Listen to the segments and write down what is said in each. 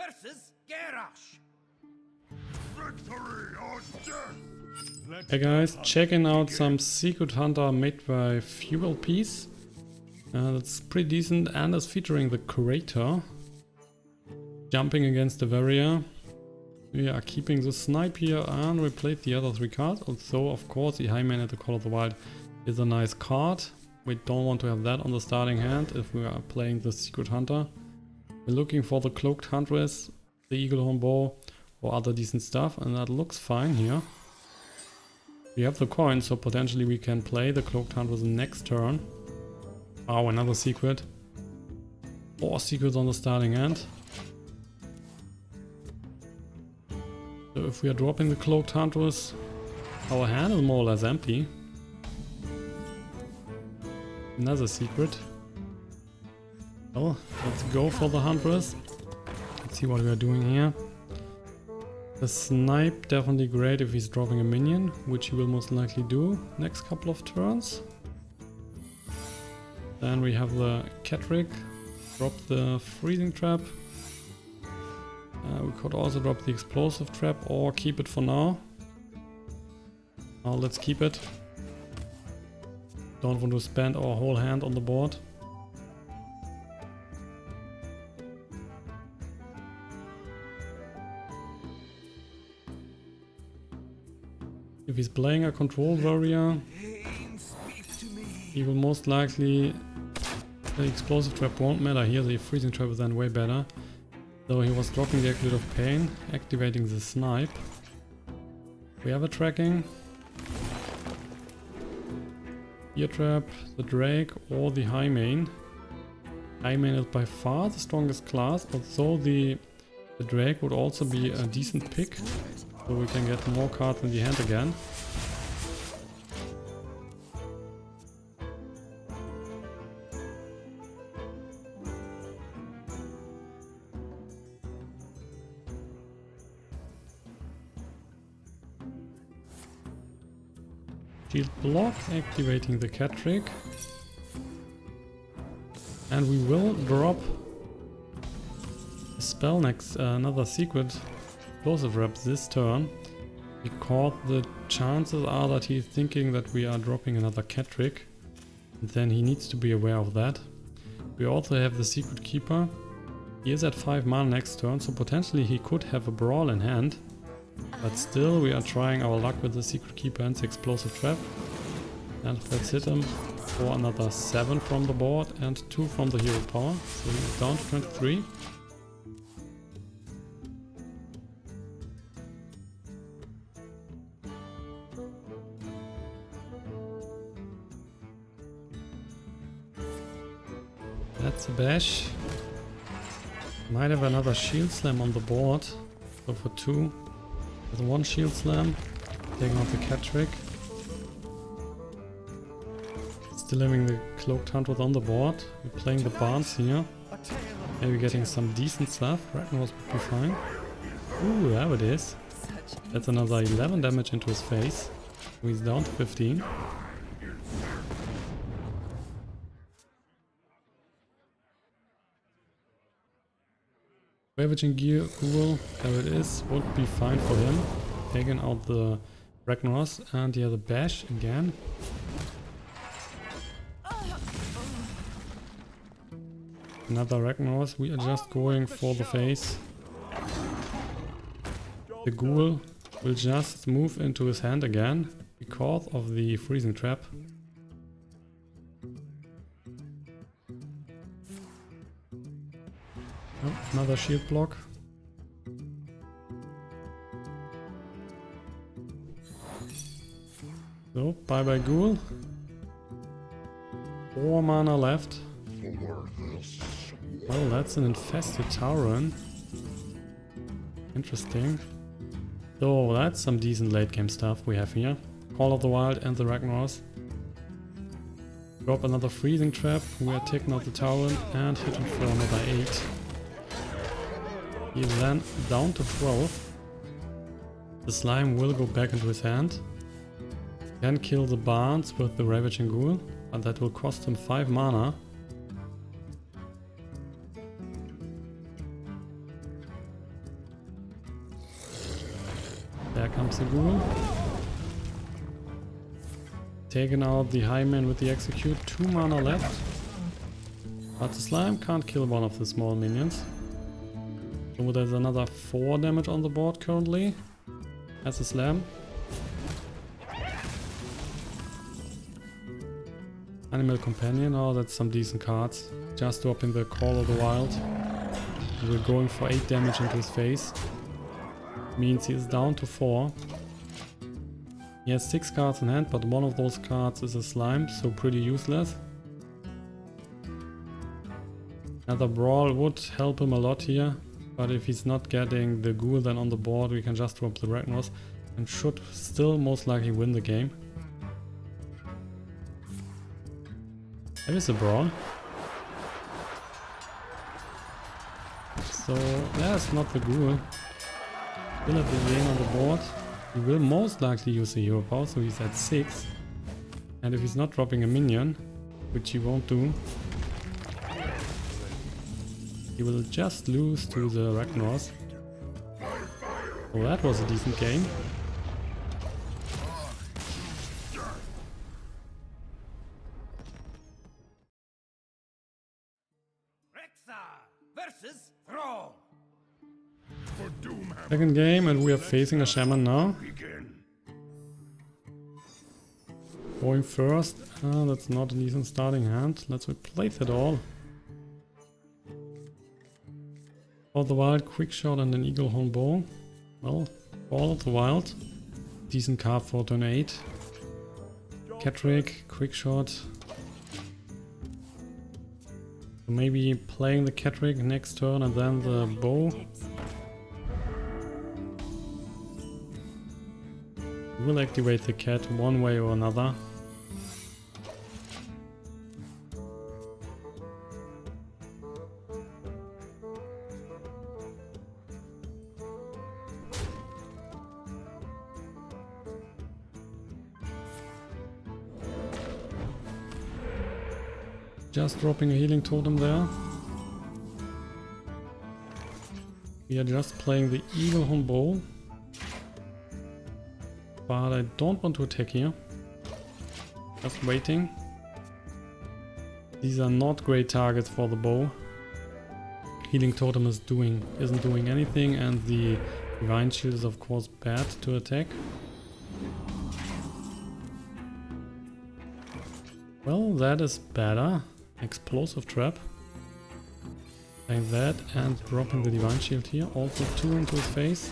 versus Garrosh. Victory or death! Hey guys, checking out some Secret Hunter made by VLPs. That's pretty decent and is featuring the Curator. Jumping against the Warrior. We are keeping the Snipe here and replace the other 3 cards. Also, of course, the Highmane at the Call of the Wild is a nice card. We don't want to have that on the starting hand if we are playing the Secret Hunter. We're looking for the Cloaked Huntress, the Eaglehorn Bow or other decent stuff, and that looks fine here. We have the coin, so potentially we can play the Cloaked Huntress next turn. Oh, another secret. 4 secrets on the starting hand. So if we are dropping the Cloaked Huntress, our hand is more or less empty. Another secret. Well, let's go for the Huntress. Let's see what we are doing here. The Snipe, definitely great if he's dropping a minion, which he will most likely do next couple of turns. Then we have the Catrick, drop the Freezing Trap. We could also drop the Explosive Trap or keep it for now. Now let's keep it. Don't want to spend our whole hand on the board. If he's playing a control warrior, he will most likely... The explosive trap won't matter here, the freezing trap is then way better. So he was dropping the Acolyte of Pain, activating the Snipe. We have a tracking. Ear trap, the Drake or the Highmane. Highmane is by far the strongest class, although the Drake would also be a decent pick. So we can get more cards in the hand again. Shield block, activating the Catrick. And we will drop a spell next, another secret explosive rep this turn, because the chances are that he's thinking that we are dropping another Catrick. Then he needs to be aware of that. We also have the Secretkeeper. He is at 5 mana next turn, so potentially he could have a Brawl in hand. But still, we are trying our luck with the Secretkeeper and the Explosive Trap. And let's hit him for another 7 from the board and 2 from the hero power. So he's down to 23. That's a bash. Might have another shield slam on the board. So for 2. With 1 shield slam. Taking out the Catrick. Still having the Cloaked Huntress on the board. We're playing the Barnes here. Maybe getting some decent stuff. Ragnaros would be fine. Ooh, there it is. That's another 11 damage into his face. So he's down to 15. Ravaging Gear, Ghoul, there it is, would be fine for him. Taking out the Ragnaros and yeah, the bash again. Another Ragnaros, we are just going for the face. The Ghoul will just move into his hand again because of the freezing trap. Oh, another shield block. So, bye bye Ghoul. 4 mana left. Well, that's an infested Tauren. Interesting. So, that's some decent late game stuff we have here. Call of the Wild and the Ragnaros. Drop another freezing trap. We are taking out the Tauren and hitting for another 8. He's then down to 12. The slime will go back into his hand. Can kill the Barnes with the Ravaging Ghoul, but that will cost him 5 mana. comes the ghoul. Taking out the Highmane with the execute. 2 mana left. But the slime can't kill one of the small minions. So there's another 4 damage on the board currently. That's a slam. Animal Companion, oh that's some decent cards. Just dropping the Call of the Wild. We're going for 8 damage into his face. Means he is down to 4. He has 6 cards in hand, but one of those cards is a slime, so pretty useless. Another Brawl would help him a lot here, but if he's not getting the ghoul then on the board, we can just drop the Ragnaros and should still most likely win the game. There is a Brawl. So there's not the ghoul. Still have the Yane on the board. He will most likely use the hero power, so he's at 6. And if he's not dropping a minion, which he won't do, he will just lose to the Ragnaros. So that was a decent game. Second game, and we are facing a shaman now. Going first, that's not an decent starting hand. Let's replace it all. For the wild, quick shot and an Eaglehorn Bow. Well, all of the wild. Decent card for turn 8. Drake, quick shot. So maybe playing the Drake next turn and then the bow. We'll activate the cat one way or another. Just dropping a healing totem there. We are just playing the Eaglehorn Bow. But I don't want to attack here. Just waiting. These are not great targets for the bow. Healing totem isn't doing anything, and the divine shield is of course bad to attack. Well, that is better. Explosive trap. Like that, and dropping the divine shield here. Also 2 into his face.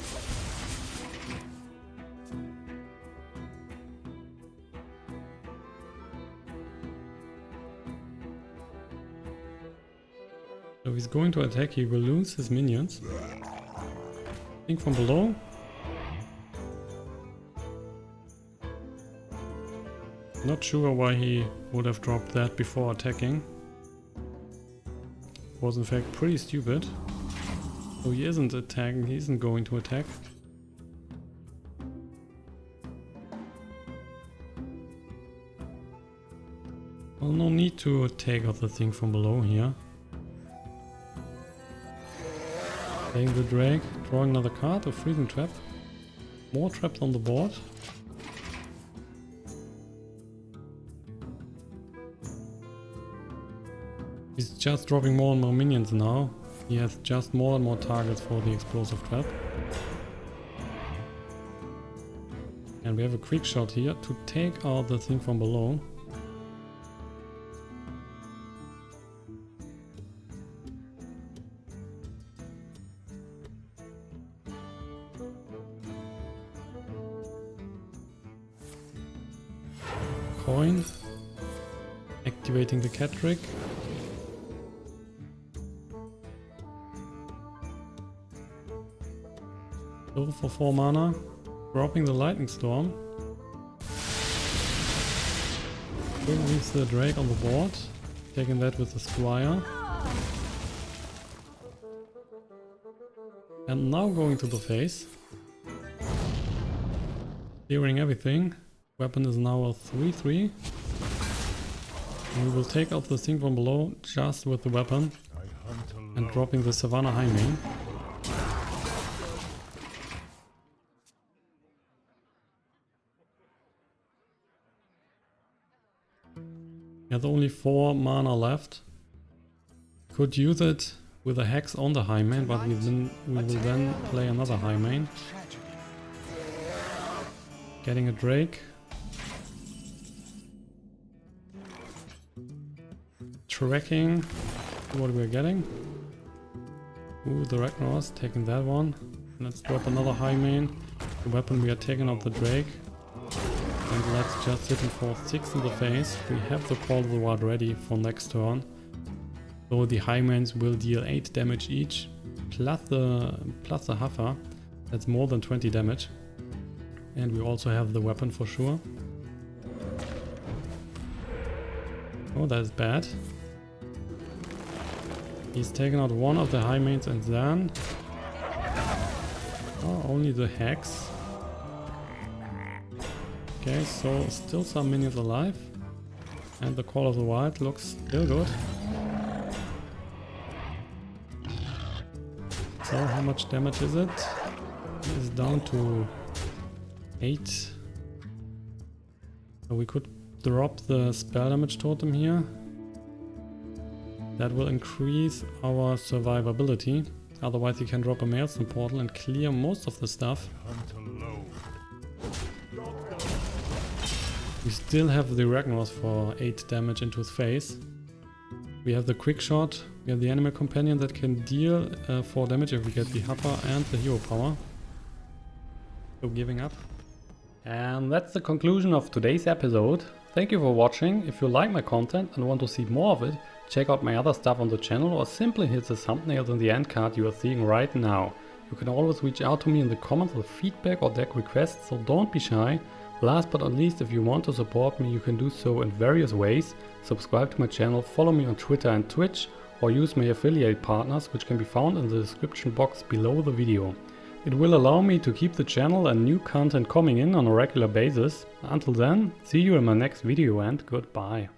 So if he's going to attack, he will lose his minions. I think from below. Not sure why he would have dropped that before attacking. Was in fact pretty stupid. So he isn't attacking, he isn't going to attack. Well, no need to take out the thing from below here. Playing the Drake, drawing another card, a freezing trap. More traps on the board. He's just dropping more and more minions now. He has just more and more targets for the explosive trap. And we have a quick shot here to take out the thing from below. Coin. Activating the cat trick. Go for 4 mana. Dropping the lightning storm. Will leave the Drake on the board. Taking that with the Squire. And now going to the face. Clearing everything. Weapon is now a 3/3. We will take out the thing from below just with the weapon. And dropping the Savannah Highmane. Has only 4 mana left. Could use it with a Hex on the Highmane, but we will then play another Highmane. Getting a Drake. Tracking what we're getting. Ooh, the Ragnaros, taking that one. Let's drop another Highmane. The weapon, we are taking out the Drake. And let's just hit him for 6 in the face. We have the Call of the Wild ready for next turn. So the Highmanes will deal 8 damage each, plus the Huffer. That's more than 20 damage. And we also have the weapon for sure. Oh, that's bad. He's taken out one of the Highmanes and then... Oh, only the Hex. Okay, so still some minions alive. And the Call of the Wild looks still good. So how much damage is it? It is down to 8. So we could drop the spell damage totem here. That will increase our survivability. Otherwise you can drop a Maelstrom portal and clear most of the stuff. We still have the Ragnaros for 8 damage into his face. We have the quick shot, we have the animal companion that can deal 4 damage if we get the Huffer and the hero power. So giving up. And that's the conclusion of today's episode. Thank you for watching. If you like my content and want to see more of it, check out my other stuff on the channel or simply hit the thumbnails in the end card you are seeing right now. You can always reach out to me in the comments with feedback or deck requests, so don't be shy. Last but not least, if you want to support me, you can do so in various ways. Subscribe to my channel, follow me on Twitter and Twitch, or use my affiliate partners, which can be found in the description box below the video. It will allow me to keep the channel and new content coming in on a regular basis. Until then, see you in my next video and goodbye.